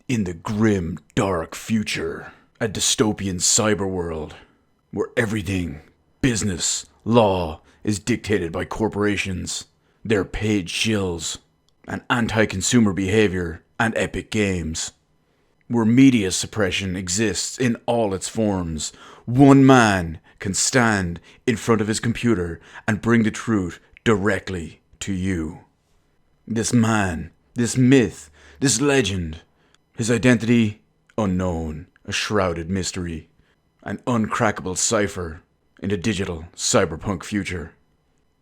In the grim, dark future, a dystopian cyber world where everything, business, law, is dictated by corporations, their paid shills, and anti-consumer behavior and epic games. Where media suppression exists in all its forms, one man can stand in front of his computer and bring the truth directly to you. This man, this myth, this legend, his identity unknown, a shrouded mystery, an uncrackable cipher in a digital cyberpunk future,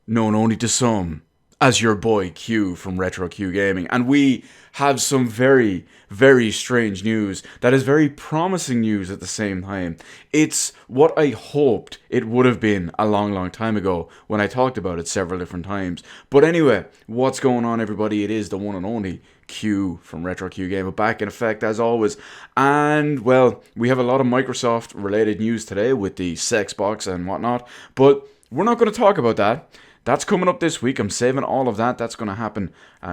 known only to some as your boy Q from Retro Q Gaming. And we have some very, very strange news that is very promising news at the same time. It's what I hoped it would have been a long, long time ago when I talked about it several different times. But anyway, what's going on, everybody? It is the one and only Q from Retro Q Gaming, back in effect as always. And well, we have a lot of Microsoft related news today with the Xbox and whatnot, but we're not going to talk about that. That's coming up this week. I'm saving all of that. That's going to happen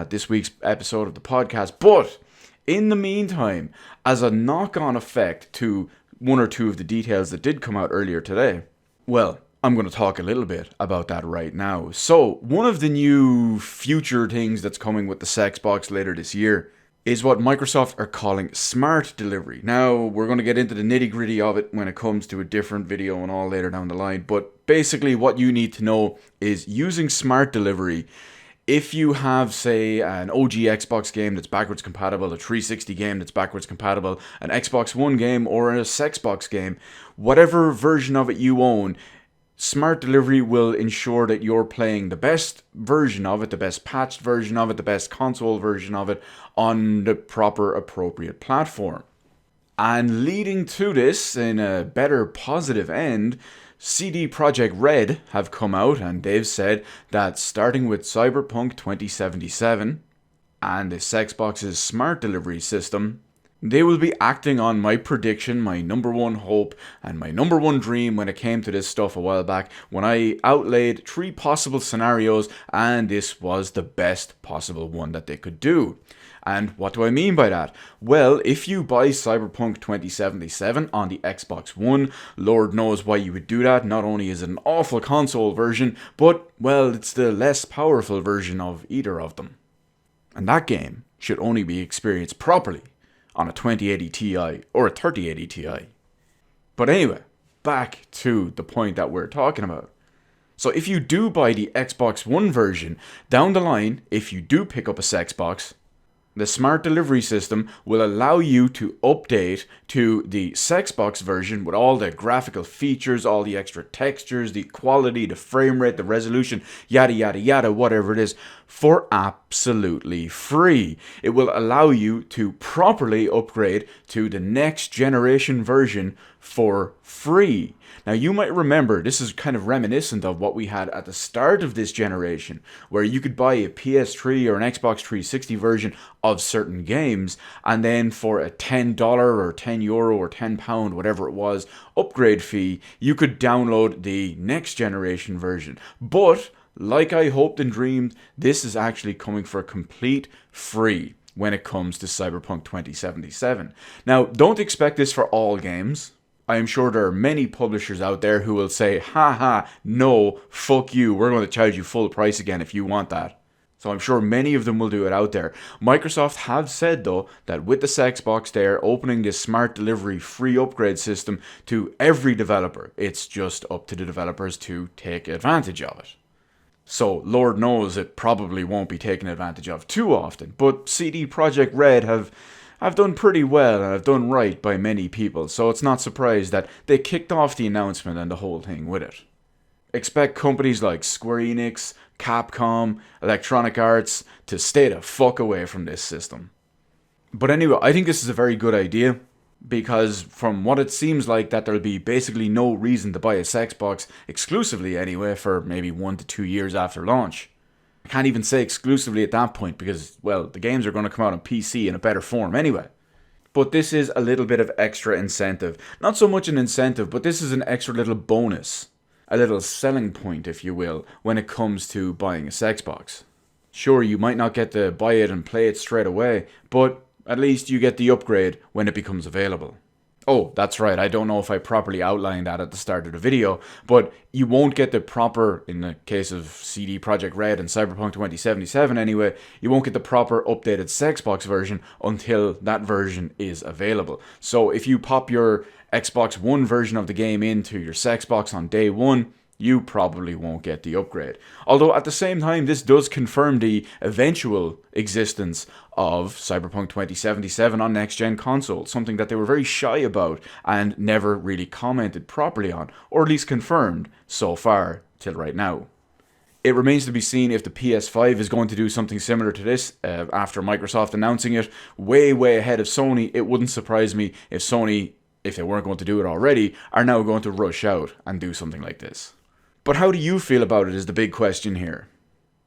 this week's episode of the podcast. But in the meantime, as a knock-on effect to one or two of the details that did come out earlier today, well, I'm going to talk a little bit about that right now. So, one of the new future things that's coming with the Xbox later this year is what Microsoft are calling smart delivery. Now, we're going to get into the nitty-gritty of it when it comes to a different video and all later down the line, but basically what you need to know is using smart delivery. If you have, say, an OG Xbox game that's backwards compatible, a 360 game that's backwards compatible, an Xbox One game or a Xbox game, whatever version of it you own, smart delivery will ensure that you're playing the best version of it, the best patched version of it, the best console version of it on the proper appropriate platform. And leading to this in a better positive end, CD Projekt Red have come out and they've said that starting with Cyberpunk 2077 and this Xbox's smart delivery system, they will be acting on my prediction, my number one hope, and my number one dream when it came to this stuff a while back, when I outlaid 3 possible scenarios, and this was the best possible one that they could do. And what do I mean by that? Well, if you buy Cyberpunk 2077 on the Xbox One, Lord knows why you would do that. Not only is it an awful console version, but, well, it's the less powerful version of either of them. And that game should only be experienced properly on a 2080 Ti or a 3080 Ti. But anyway, back to the point that we're talking about. So if you do buy the Xbox One version, down the line, if you do pick up a Xbox, the smart delivery system will allow you to update to the Xbox version with all the graphical features, all the extra textures, the quality, the frame rate, the resolution, yada yada yada, whatever it is, for absolutely free. It will allow you to properly upgrade to the next generation version for free. Now, you might remember, this is kind of reminiscent of what we had at the start of this generation, where you could buy a PS3 or an Xbox 360 version of certain games, and then for a $10 or €10 or £10, whatever it was, upgrade fee, you could download the next generation version. But, like I hoped and dreamed, this is actually coming for complete free when it comes to Cyberpunk 2077. Now, don't expect this for all games. I am sure there are many publishers out there who will say, haha, no, fuck you, we're going to charge you full price again if you want that. So I'm sure many of them will do it out there. Microsoft have said, though, that with the Xbox, they're opening this smart delivery free upgrade system to every developer. It's just up to the developers to take advantage of it. So, Lord knows it probably won't be taken advantage of too often, but CD Projekt Red have done pretty well and have done right by many people, so it's not surprised that they kicked off the announcement and the whole thing with it. Expect companies like Square Enix, Capcom, Electronic Arts to stay the fuck away from this system. But anyway, I think this is a very good idea, because from what it seems like that there'll be basically no reason to buy a Xbox exclusively anyway for maybe 1 to 2 years after launch. I can't even say exclusively at that point because, well, the games are going to come out on PC in a better form anyway. But this is a little bit of extra incentive. Not so much an incentive, but this is an extra little bonus. A little selling point, if you will, when it comes to buying a Xbox. Sure, you might not get to buy it and play it straight away, but At least you get the upgrade when it becomes available. Oh, that's right, I don't know if I properly outlined that at the start of the video, but you won't get the proper, in the case of Projekt Red and Cyberpunk 2077 anyway, you won't get the proper updated Xbox version until that version is available. So if you pop your Xbox One version of the game into your Xbox on day one, you probably won't get the upgrade. Although at the same time, this does confirm the eventual existence of Cyberpunk 2077 on next-gen consoles, something that they were very shy about and never really commented properly on, or at least confirmed so far till right now. It remains to be seen if the PS5 is going to do something similar to this after Microsoft announcing it way ahead of Sony. It wouldn't surprise me if Sony, if they weren't going to do it already, are now going to rush out and do something like this. But how do you feel about it is the big question here.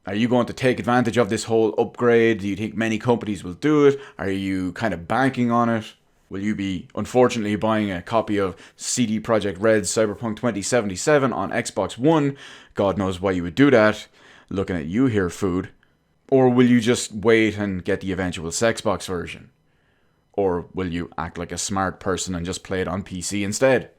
Are you going to take advantage of this whole upgrade? Do you think many companies will do it? Are you kind of banking on it? Will you be, unfortunately, buying a copy of CD Projekt Red's Cyberpunk 2077 on Xbox One? God knows why you would do that. Looking at you here, Food. Or will you just wait and get the eventual Xbox version? Or will you act like a smart person and just play it on PC instead?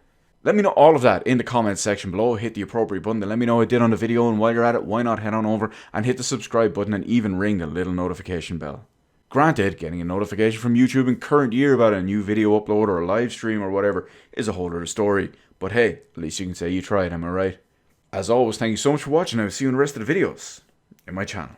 Let me know all of that in the comments section below. Hit the appropriate button and let me know what I did on the video, and while you're at it, why not head on over and hit the subscribe button and even ring the little notification bell. Granted, getting a notification from YouTube in current year about a new video upload or a live stream or whatever is a whole other story, but hey, at least you can say you tried, am I right? As always, thank you so much for watching, and I'll see you in the rest of the videos in my channel.